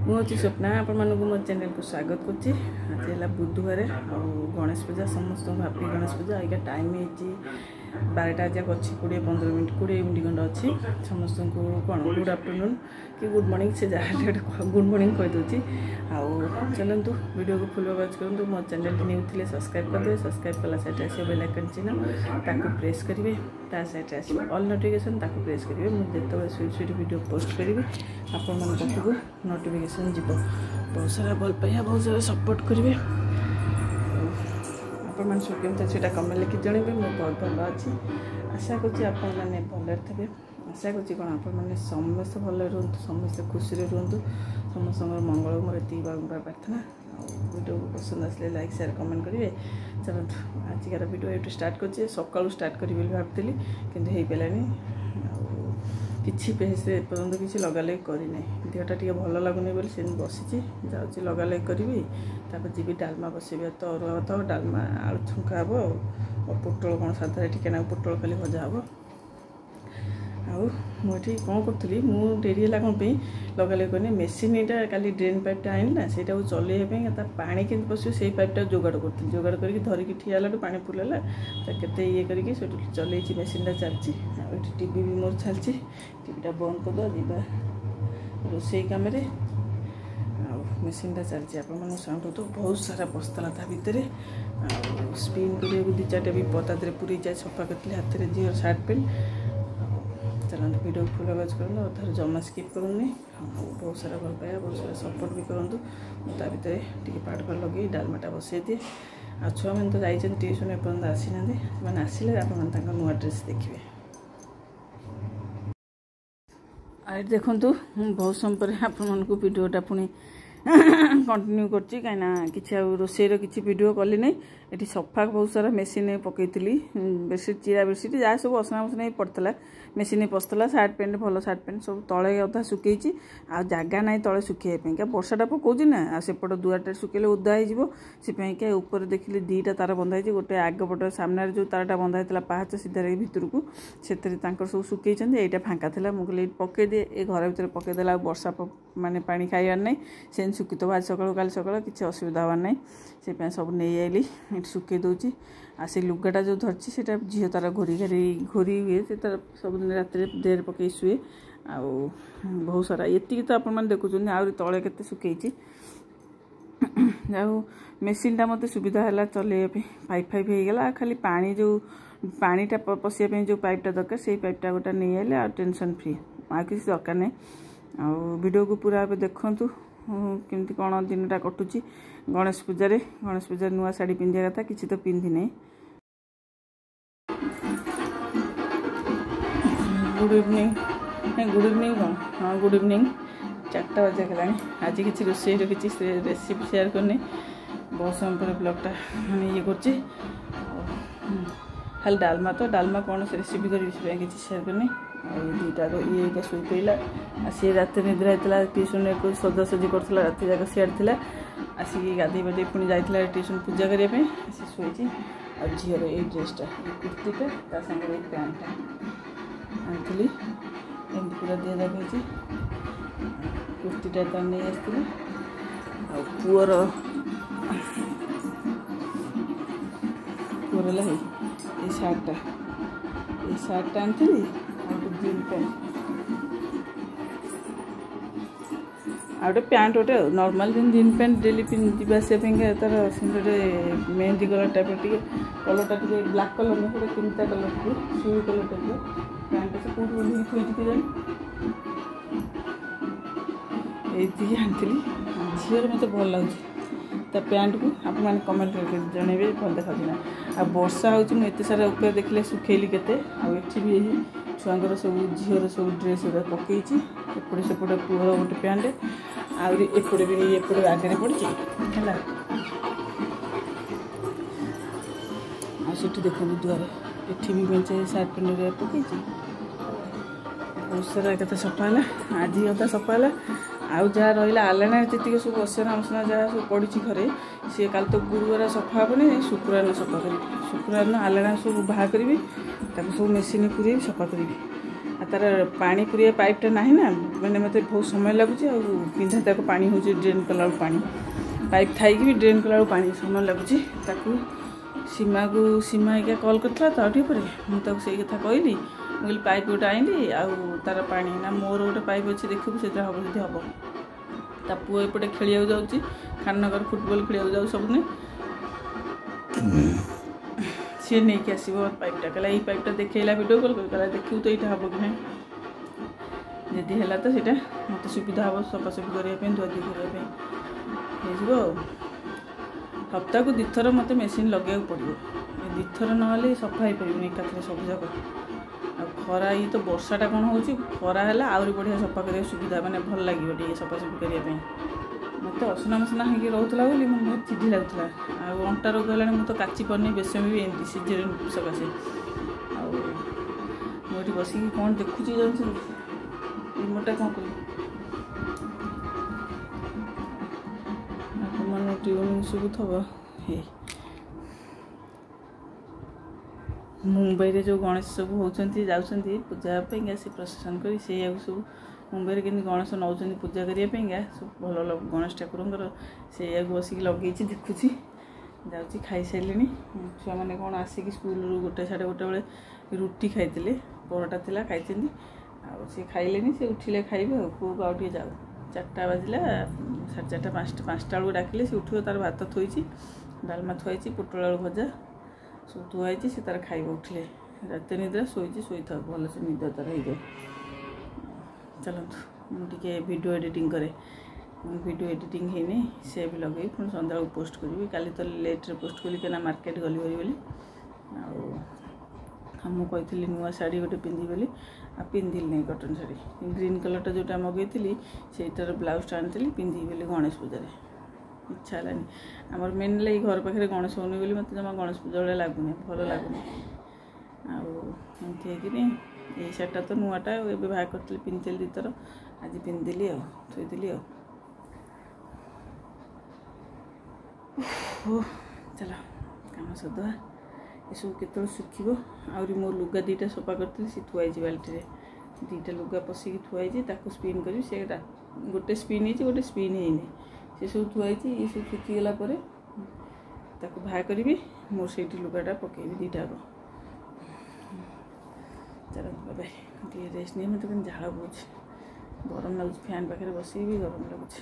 मुझे स्वप्ना आपण मो चैनल को स्वागत करुच्ची। आज है बुधवार आ गणेश पूजा समस्त हैप्पी गणेश पूजा। आइका टाइम है 12टा जाक अच्छी 20-15 मिनट 20 मिनट खंड अच्छी समस्त को कौन गुड आफ्टरनून कि गुड मॉर्निंग से जहाँ गुड मॉर्निंग कहीदे। आउ चलतु वीडियो को फुल वाच करूँ। मो चैनल न्यू थे सब्सक्राइब करदे। सब्सक्राइब कला साइड आस बेल आइकन चिन्ह ताकू प्रेस करेंगे। ता साइड आस ऑल नोटिफिकेशन ताकू प्रेस करेंगे। मुझे जिते स्वीट स्वीट वीडियो पोस्ट करी आपण मन पाखक नोटिफिकेशन जीव। बहुत सारा भल पाइबा बहुत सारा सपोर्ट करेंगे। आपण सब केमती कमेंट लिखि जनइबे। मैं बहुत भल अच्छी आशा करुँच आपने भल थे। आशा करुँच कौन आपने समस्त भल रुहतु समस्त खुशी रुहतु समस्त मंगल मोर ये बारंबार प्रार्थना। वीडियो को पसंद आसले लाइक शेयर कमेंट करेंगे। चलो आजिकार वीडियो ये स्टार्ट कर सकालू स्टार्ट करी भावती कि हो पारानी किसी पर्यंत किसी लगालग करना देहटा टी भल लगुनि बोली से बसी जाऊँगी लगालग करी जी डालमा बसैबे। तो अरुआ भात डालमा आलू छुंका हे और पोटल कौन साधारे टिके ना पोटल खाली भजा हे। मुझे कौन करी डेरी है कौन लगालग करनी मेसीनटा काली ड्रेन पाइपटा आना से चलैया पानी के पशु से पाइपटा जोगाड़ करी जोगाड़ करके धरिकी ठिया पानी फुलला केते ये करके चल मेसीनटा चलती। टीवी भी मोर चलती टीवीटा बंद करदे जीवा रोसई कम मेसीनटा चलती। आप साउंड तो बहुत सारा बसला ता भितर स्पिन कर 2-4टा भी पता पूरी जाए सफा करते हाथ में झील सार्ट पेंट। चलते वीडियो फुल वाच करूँ अधार जमा स्किप करूनी। बहुत सारा भल पाया बहुत सारा सपोर्ट भी करूँ। ता भितर टी पाट पाट लगे डालमाटा बसई दिए। आ छुआ मैंने तो जाइए ट्यूशन एपर्यंत आसी ना से आसिले आप नुआ ड्रेस देखिए। आई देखु बहुत समय पर आपण वीडियोटा पुणी कंटिन्यू करछि कहीं कि रोषेर किसी वीडियो कली नहीं। ये सफा बहुत सारा मेसीन पकईली बेडसीट चिरा बेडसीट जहाँ सब असना मसना पड़ता मेसीन पशला सार्ट पेंट भल सार्ट पेंट सब तले अधा सुखी आ जगह ना तले सुखाई क्या वर्षाटा पकाउछि ना आ सेपट दुआर सुखेले ओदा होपाई ऊपर देखिले 2टा तार बंधा गोटे आगपट सामने जो तारटा बंधा होता पाहाच सीधारे भितर को से सब सुखई यहाँ फांका था। मुझे पकईदे ये घर भर पकईदेला वर्षा माने पानी खाइबार ना से सुखी आज सकाल काली सकाल किसी असुविधा हबार ना से सब नहीं आइली ये सुखई दूची। आ से लुगाटा जो धरची से झील तार घोरी घोरी हुए से तार सब दिन रात देह पकई शुए। आ बहुत सारा ये तो आप देखुं आहरी तले के सुखई जाऊ मेसीनटा मत सुविधा है चलैया पाइप फाइप होगला खाली पानी जो पानीटा पशिया जो पाइपटा दरकार से पाइपटा गोटा नहीं आइले आ टेंशन फ्री आ किसी दरकार नहीं। आ वीडियो को पूरा देखूँ केमती कौन दिनटा कटुची। गणेश पूजा नुआ शाढ़ी पिंधा कथा किसी तो पिंधि नहीं। गुड इवनिंग कौन हाँ गुड इवनिंग 4टा बजे गला। आज किसी रोषेर किसी रेसिपी शेयर करनी बहुत समय पर ब्लॉगटा मैंने ये कर खाली डालमा तो डालमा कौन से रेसिपी कर किसी शेयर करनी। दुईटा तो ये शुई पड़ा आ सी रात निद्रा होता ट्यूशन को सजासजी करला रात जाक सियाड़ आसिक गाधे बाधे पुणी जाइला ट्यूशन पूजा करने से शुई। आ झीर ये ड्रेसटा कुर्तीटा ता सागर पैंटा आनी एमती पूरा दिया जाए कुर्तीटा तो नहीं आसती। पुअर ये सार्टा आनी जीन पैंट आ गए पैंट गोटे नॉर्मल जीन पैंट डेली जावासे तार गोटे मेहंदी कलर टाइप टे कलरटा टे ब्लाक कलर नहीं गोटे 3टा कलर टे सुई कलर टाइप पैंट से कौट बोली थी ये आनी झील मत भल लगे पैंट को आप कमेंट करके जनइबे भल देखा आ वर्षा होते सारा ऊपर देखले सुखेली केते आठी भी छुआर सब झीर सब ड्रेस पकई एपटे सेपटे पुअर गोटे पैंट आपटे भी एपटे आगे पड़ी है आठी देखो दुआर ये भी बेचे सार्ट पेंट पकई बहुत सारा कत सफा है आज अदा सफा है। आउ जहाँ रहा आलना जी सब असना मसना जहाँ सब पड़ी घरे सी काल तो गुरुवार सफा हेनी शुक्रवार सफा करी शुक्रवार आलना सब बाहा करी सब मेसीन पूरे सफा करी तार पानी पूरा पाइपटा ना ना मैंने मत बहुत समय लगुच पिंधा तक पानी हो ड्रेन कला पानी पाइप थी भी ड्रेन कला पानी समय लगुच सीमा एका कल करता तो आउटे पर मुझे से कथा कहली मुझे पाइप गोटे आईली आउ तार पानी ना मोर गोटे पाइप अच्छे देखू से हम जी हम ता पुआ एपटे खेलिया जाऊँगी खाननगर फुटबॉल खेलिया जाऊ सबने सी नहीं कि आसो पाइपटा कहला ये पाइपटा देखला वीडियो कॉल कर देखू तो यहाँ हम कि ना जदि है तो सीटा मत सुविधा हम सफासफी करने धुआधुई करने हप्ता को दिथर मत मेसीन लगे पड़ो दिथर ना सफा हो पार एकाथरे सब जाक खरा ये तो वर्षाटा कौन हो खरा है आहरी बढ़िया सफा करने सुविधा मैंने भल लगे सफासफी करने मत असना मसना होगी रोला बोली मैं बहुत चिड़ी लगुला अंटा रोग है मुझे काची पानी बेसम भी एमती सीजन सकाशे मुझे बसिक कौन देखुची रिमोटा कौन कर ट्यूनिंग शुभुव हे मुंबई रे जो गणेश सब होती जाऊँगी पूजापाई से प्रसेसन कर सब मुंबई के गणेश नौ पूजा करने सब भल गणेश ठाकुर से बसिक लगे देखुची जाऊँगी खाई सारे छुआ मैंने कौन आसिक स्कूल गोटे साढ़े गोटे बेले रुटी खाई परोटा थी खाई सी खाइले से उठिले खाइबे पुओ को आउटे जाऊ 4टा बाजिला 4:30 5टा बेलू डाकिले से उठो तार भात थोड़ी डालमा थुआई पोटल आलू भजा सब थुआई से तार खाइब उठिले रात निद्रा शोई था भल से निद तार हो जाए चलतु मुझे वीडियो एडिटिंग करे वीडियो एडिटिंग है से भी लगे पुणी सन्ध्या पोस्ट करी काली तो लेट्रे पोस्ट कली क्या मार्केट गली बोली मुझे कही नुआ शाढ़ी गोटे पिंधि बोली आ पिंधिली नहीं कटन शाढ़ी ग्रीन कलरटा जोटा मगेली से ब्लाउजटा आनी पिंधि बोली गणेश पूजा इच्छा है आमर मेन है घर पाखे गणेश होनी बोली मत जमा गणेश पूजा भाई लगुनि भल लगुनि आमती ये शाढ़ीटा तो नुआटा एवं बाहर करी पिंधि दीथर आज पिंधिली थोदी चल कम सदा ये सब केत सुखो आहरी मो लुगा 2टा सफा करी सी थुआई बाल्टी 2टा लुगा पशिकी थुआई स्पिन करी से गोटे स्पिन हो गोटे स्पिन होनी से सब थुआई ये सब सुखीगला बाहर करी मोर से लुगाटा पकईबी 2टा चल बाय टे रेस्ट नहीं मतलब झाड़ बहुत गरम लगुच फैन पाखे बस भी गरम लगुच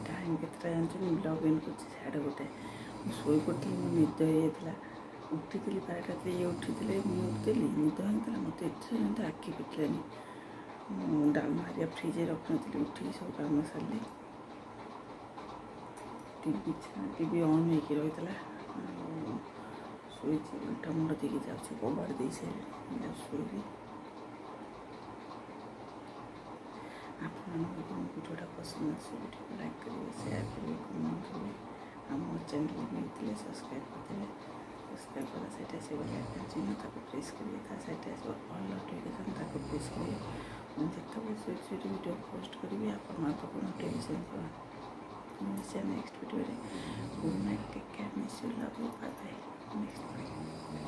टाइम केतटा जानते ब्लग एंड कर साढ़े गोटे शोई पड़ी निद हो उठी 12टा ये उठी मुझे निद होता मत एत आखि पिटलानी डालमा हरिया फ्रिज रख नी उठी सब कम सारे टीवी ऑन हो रही शोटा मुंड देखे जाऊँ कबाड़ दे सारे शोबी आप भिडियोटा पसंद आए लाइक करेंगे शेयर करेंगे कमेंट करेंगे आम चैनल सब्सक्राइब करते सब्सक्राइब करा साइड आसो लाइक चिन्ह ताको प्रेस करिए ता साइड आसो ऑल नोटिफिकेशन ताको प्रेस करिए जिते स्वीट स्वीट वीडियो पोस्ट करी आप notification next video good night take care miss you love you bye bye next